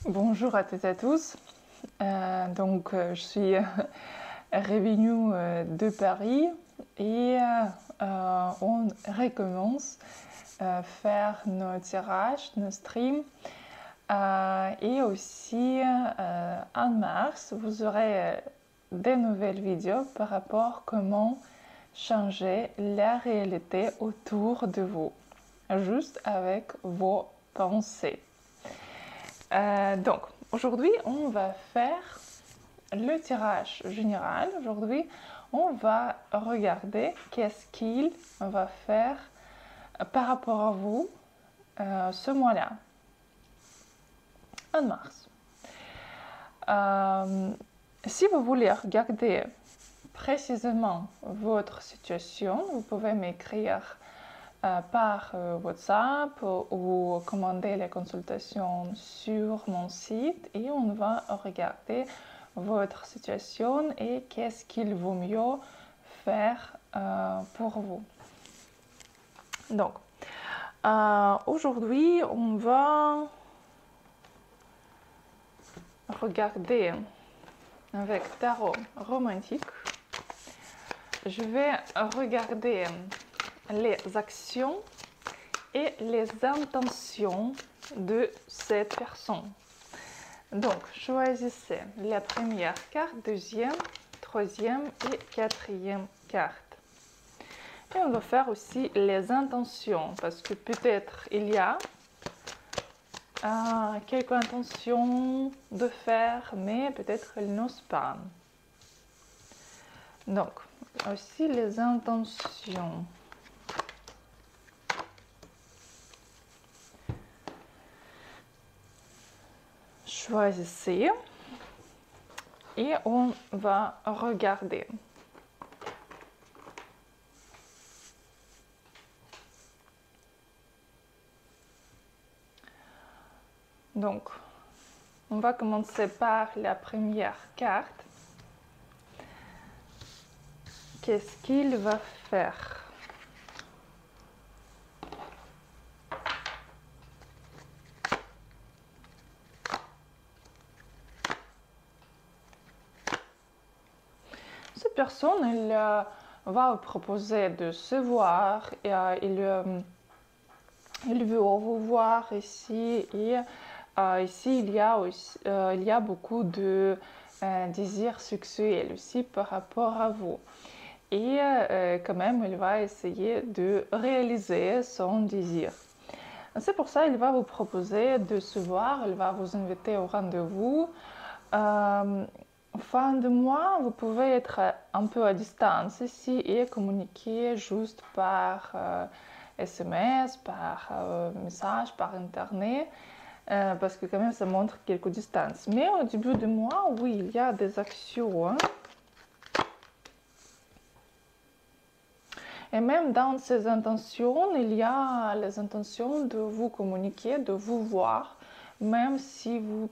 Bonjour à toutes et à tous. Je suis revenue de Paris et on recommence à faire nos tirages, nos streams. Et aussi en mars, vous aurez des nouvelles vidéos par rapport à comment changer la réalité autour de vous, juste avec vos pensées. Aujourd'hui, on va faire le tirage général. Aujourd'hui, on va regarder qu'est-ce qu'il va faire par rapport à vous ce mois-là, en mars. Si vous voulez regarder précisément votre situation, vous pouvez m'écrire par WhatsApp ou commander les consultations sur mon site et on va regarder votre situation et qu'est-ce qu'il vaut mieux faire pour vous. Donc, aujourd'hui, on va regarder avec tarot romantique. Je vais regarder les actions et les intentions de cette personne. Donc, choisissez la première carte, deuxième, troisième et quatrième carte. Et on va faire aussi les intentions, parce que peut-être il y a quelques intentions de faire, mais peut-être elles n'osent pas. Donc, aussi les intentions. Choisissez et on va regarder. Donc, on va commencer par la première carte. Qu'est-ce qu'il va faire? Cette personne, elle va vous proposer de se voir et il veut vous voir ici et ici il y a beaucoup de désirs sexuels aussi par rapport à vous. Et quand même, il va essayer de réaliser son désir. C'est pour ça qu'il va vous proposer de se voir, il va vous inviter au rendez-vous. Fin de mois, vous pouvez être un peu à distance ici et communiquer juste par SMS, par message, par internet, parce que quand même ça montre quelques distances. Mais au début du mois, oui, il y a des actions. Hein. Et même dans ces intentions, il y a les intentions de vous communiquer, de vous voir, même si vous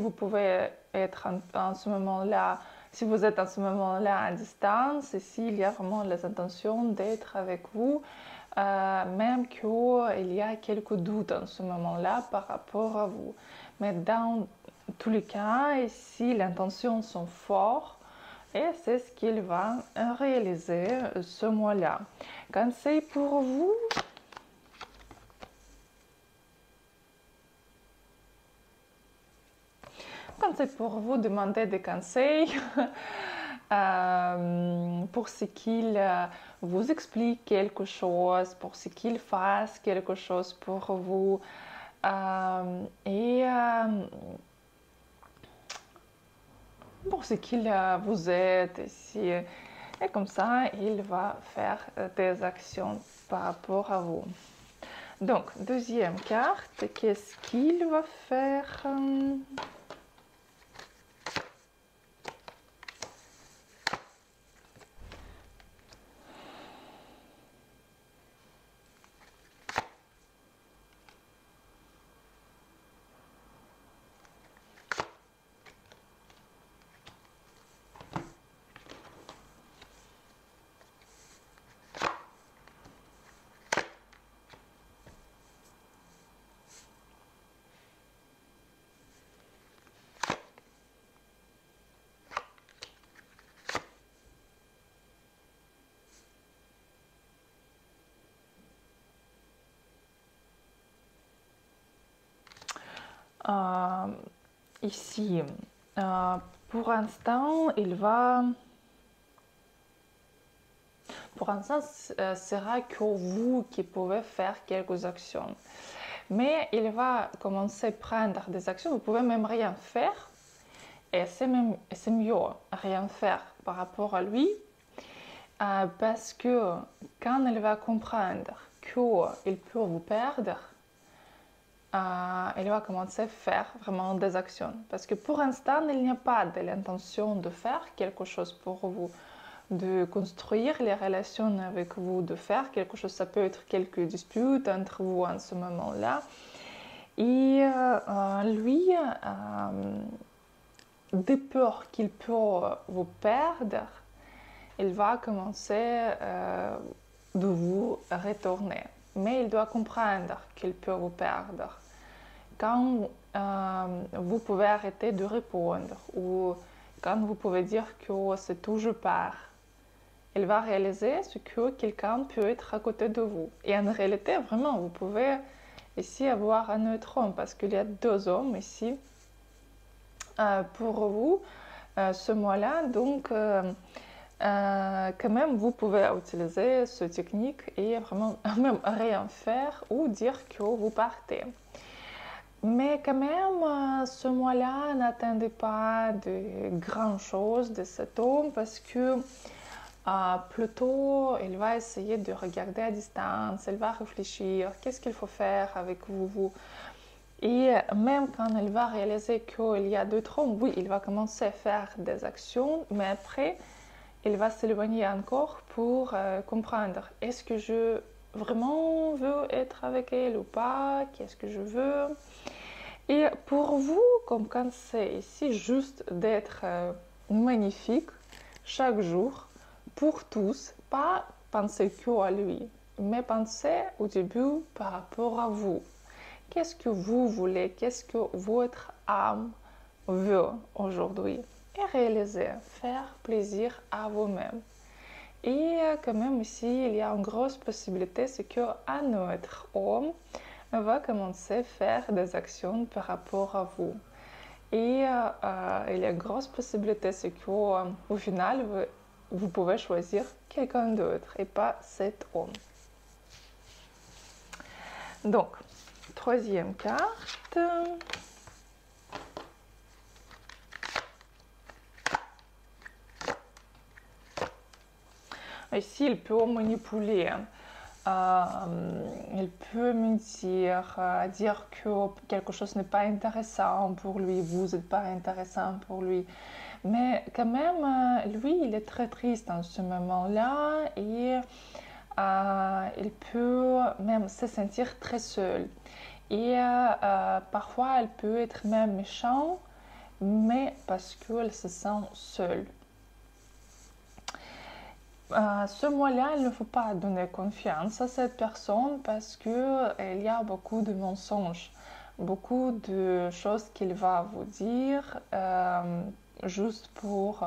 pouvez être en ce moment-là, si vous êtes en ce moment-là à distance, et s'il y a vraiment les intentions d'être avec vous, même qu'il y a quelques doutes en ce moment-là par rapport à vous. Mais dans tous les cas, si les intentions sont fortes, et c'est ce qu'il va réaliser ce mois-là. Conseil pour vous. Conseil pour vous, demandez des conseils pour ce qu'il vous explique quelque chose, pour ce qu'il fasse quelque chose pour vous. Pour ce qu'il vous aide ici. Et comme ça, il va faire des actions par rapport à vous. Donc, deuxième carte, qu'est-ce qu'il va faire? Euh, ici, pour l'instant, il va... Pour l'instant, ce sera que vous qui pouvez faire quelques actions. Mais il va commencer à prendre des actions. Vous pouvez même rien faire. Et c'est mieux rien faire par rapport à lui. Parce que quand il va comprendre qu'il peut vous perdre, il va commencer à faire vraiment des actions. Parce que pour l'instant, il n'y a pas de l'intention de faire quelque chose pour vous, de construire les relations avec vous, de faire quelque chose. Ça peut être quelques disputes entre vous en ce moment-là. Et lui, de peur qu'il peut vous perdre, il va commencer de vous retourner. Mais il doit comprendre qu'il peut vous perdre. Quand vous pouvez arrêter de répondre ou quand vous pouvez dire que c'est tout je pars, il va réaliser ce que quelqu'un peut être à côté de vous. Et en réalité, vraiment, vous pouvez ici avoir un autre homme parce qu'il y a deux hommes ici pour vous ce mois-là. Donc, quand même, vous pouvez utiliser cette technique et vraiment même rien faire ou dire que vous partez. Mais quand même, ce mois-là, n'attendez pas de grandes choses de cet homme parce que plutôt, il va essayer de regarder à distance, il va réfléchir, qu'est-ce qu'il faut faire avec vous. Et même quand il va réaliser qu'il y a d'autres hommes, oui, il va commencer à faire des actions, mais après, il va s'éloigner encore pour comprendre, est-ce que je vraiment veux être avec elle ou pas, qu'est-ce que je veux. Et pour vous, comme quand c'est ici juste d'être magnifique chaque jour, pour tous, pas penser que à lui, mais penser au début par rapport à vous. Qu'est-ce que vous voulez, qu'est-ce que votre âme veut aujourd'hui? Et réaliser, faire plaisir à vous-même. Et quand même ici, il y a une grosse possibilité, c'est qu'un autre homme va commencer à faire des actions par rapport à vous. Et il y a une grosse possibilité, c'est qu'au final, vous pouvez choisir quelqu'un d'autre et pas cet homme. Donc, troisième carte. Ici, il peut manipuler. Il peut mentir, dire que quelque chose n'est pas intéressant pour lui, vous n'êtes pas intéressant pour lui. Mais quand même, lui, il est très triste en ce moment-là et il peut même se sentir très seul. Et parfois, elle peut être même méchant, mais parce qu'elle se sent seule. Ce mois-là, il ne faut pas donner confiance à cette personne parce qu'il y a beaucoup de mensonges, beaucoup de choses qu'il va vous dire juste pour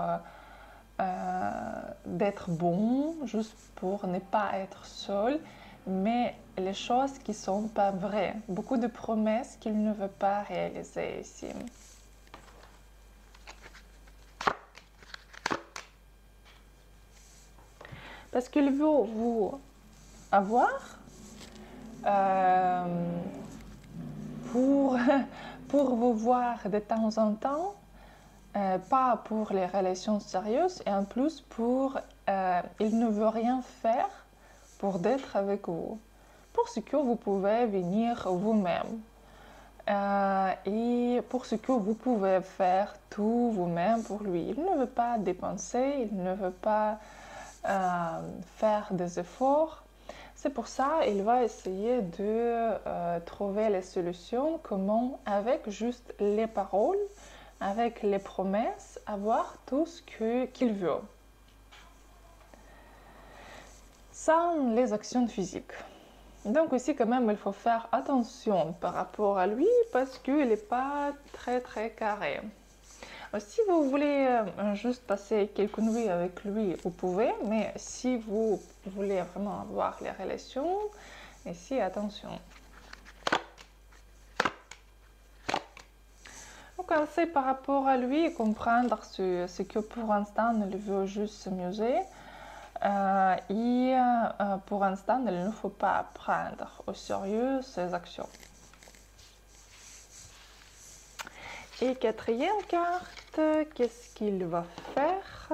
d'être bon, juste pour ne pas être seul, mais les choses qui ne sont pas vraies, beaucoup de promesses qu'il ne veut pas réaliser ici. Parce qu'il veut vous avoir pour vous voir de temps en temps, pas pour les relations sérieuses, et en plus il ne veut rien faire pour d'être avec vous, pour ce que vous pouvez venir vous-même. Et pour ce que vous pouvez faire tout vous-même pour lui. Il ne veut pas dépenser, il ne veut pas faire des efforts. C'est pour ça qu'il va essayer de trouver les solutions, comment avec juste les paroles, avec les promesses, avoir tout ce qu'il veut. Sans les actions physiques. Donc ici quand même il faut faire attention par rapport à lui parce qu'il n'est pas très carré. Si vous voulez juste passer quelques nuits avec lui, vous pouvez, mais si vous voulez vraiment avoir les relations, ici attention. conseil par rapport à lui, comprendre ce que pour l'instant il veut juste s'amuser. Et pour l'instant, il ne faut pas prendre au sérieux ses actions. Et quatrième carte, qu'est-ce qu'il va faire?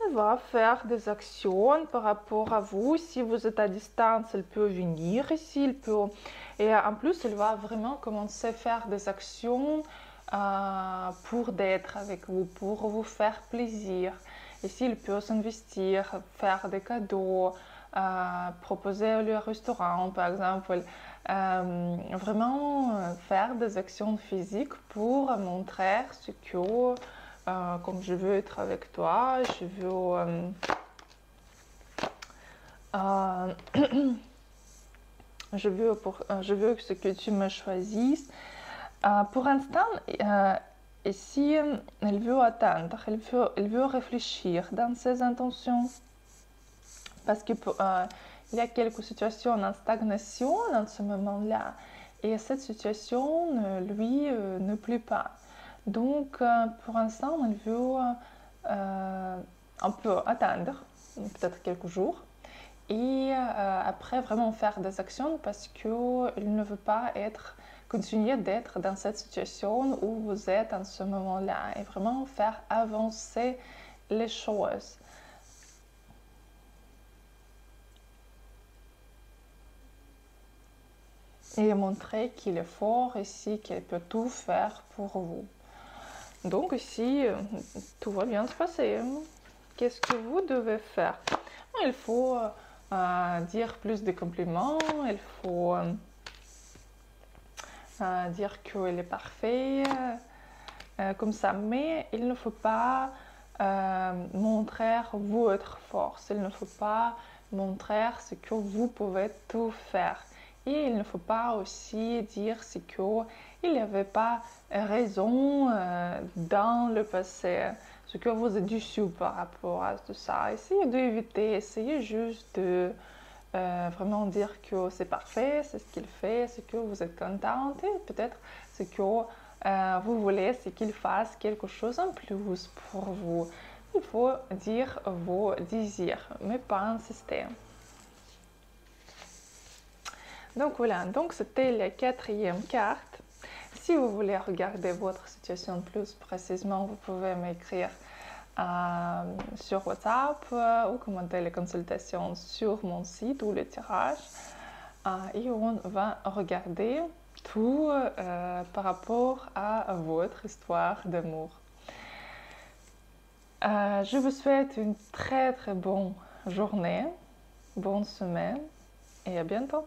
Il va faire des actions par rapport à vous. Si vous êtes à distance, il peut venir ici. Et en plus, il va vraiment commencer à faire des actions pour d'être avec vous, pour vous faire plaisir. Ici, il peut s'investir, faire des cadeaux, proposer le restaurant, par exemple. Vraiment faire des actions physiques pour montrer ce que comme je veux être avec toi, je veux ce que tu me choisisses. Pour l'instant, ici, elle veut attendre, elle veut réfléchir dans ses intentions. Parce qu'il y a quelques situations en stagnation dans ce moment-là. Et cette situation, lui, ne plaît pas. Donc, pour l'instant, elle veut un peu attendre, peut-être quelques jours. Et après, vraiment faire des actions parce qu'il ne veut pas continuer d'être dans cette situation où vous êtes en ce moment-là. Et vraiment faire avancer les choses. Et montrer qu'il est fort ici, qu'il peut tout faire pour vous. Donc ici, tout va bien se passer. Qu'est-ce que vous devez faire? Il faut dire plus de compliments, il faut dire qu'il est parfait, comme ça. Mais il ne faut pas montrer votre force, il ne faut pas montrer ce que vous pouvez tout faire. Et il ne faut pas aussi dire ce qu'il n'y avait pas raison dans le passé, ce que vous êtes déçu par rapport à tout ça. Essayez d'éviter, essayez juste de vraiment dire que c'est parfait, c'est ce qu'il fait, c'est que vous êtes contente et peut-être ce que vous voulez, c'est qu'il fasse quelque chose en plus pour vous. Il faut dire vos désirs, mais pas insister. Donc voilà, donc c'était la quatrième carte. Si vous voulez regarder votre situation plus précisément, vous pouvez m'écrire sur WhatsApp ou commenter les consultations sur mon site ou le tirage. Et on va regarder tout par rapport à votre histoire d'amour. Je vous souhaite une très très bonne journée, bonne semaine et à bientôt.